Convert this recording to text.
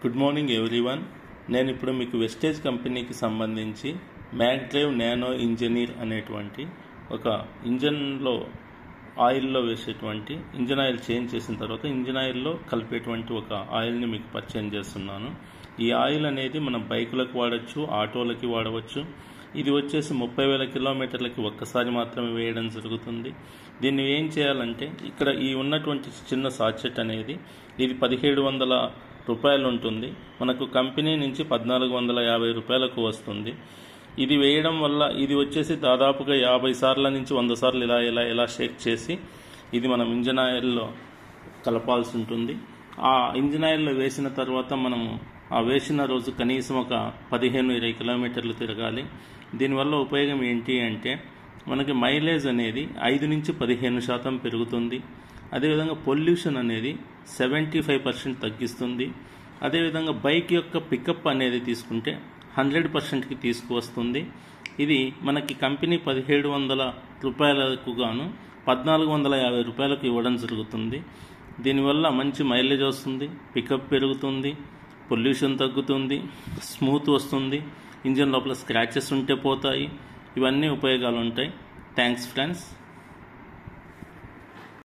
Good morning everyone. నేను ఇప్పుడు మీకు వెస్టేజ్ కంపెనీకి సంబంధించి మ్యాగ్డ్రైవ్ నానో ఇంజనీర్ అనేటువంటి ఒక ఇంజన్లో ఆయిల్లో వేసేటువంటి ఇంజన్ ఆయిల్ చేంజ్ చేసిన తర్వాత ఇంజన్ ఆయిల్లో కలిపేటువంటి ఒక ఆయిల్ని మీకు పరిచయం చేస్తున్నాను. ఈ ఆయిల్ అనేది మనం బైకులకు వాడచ్చు, ఆటోలకి వాడవచ్చు. ఇది వచ్చేసి 30,000 కిలోమీటర్లకి ఒక్కసారి మాత్రమే వేయడం జరుగుతుంది. దీన్ని ఏం చేయాలంటే ఇక్కడ ఈ ఉన్నటువంటి చిన్న సాచెట్ అనేది ఇది 1,700 రూపాయలు ఉంటుంది. మనకు కంపెనీ నుంచి 1,450 రూపాయలకు వస్తుంది. ఇది వేయడం వల్ల ఇది వచ్చేసి దాదాపుగా 50 సార్ల నుంచి 100 సార్లు ఇలా షేక్ చేసి ఇది మనం ఇంజన్ ఆయిల్లో కలపాల్సి ఉంటుంది. ఆ ఇంజన్ ఆయిల్లో వేసిన తర్వాత మనము ఆ వేసిన రోజు కనీసం ఒక 15-20 కిలోమీటర్లు తిరగాలి. దీనివల్ల ఉపయోగం ఏంటి అంటే మనకి మైలేజ్ అనేది 5 నుంచి 15% పెరుగుతుంది. అదేవిధంగా పొల్యూషన్ అనేది 75% తగ్గిస్తుంది. అదేవిధంగా బైక్ యొక్క పికప్ అనేది తీసుకుంటే 100%కి తీసుకువస్తుంది. ఇది మనకి కంపెనీ 1,700 రూపాయలకు గాను 1,450 రూపాయలకు ఇవ్వడం జరుగుతుంది. దీనివల్ల మంచి మైలేజ్ వస్తుంది, పికప్ పెరుగుతుంది, పొల్యూషన్ తగ్గుతుంది, స్మూత్ వస్తుంది, ఇంజన్ లోపల స్క్రాచెస్ ఉంటే పోతాయి. ఇవన్నీ ఉపయోగాలు ఉంటాయి. Thanks friends.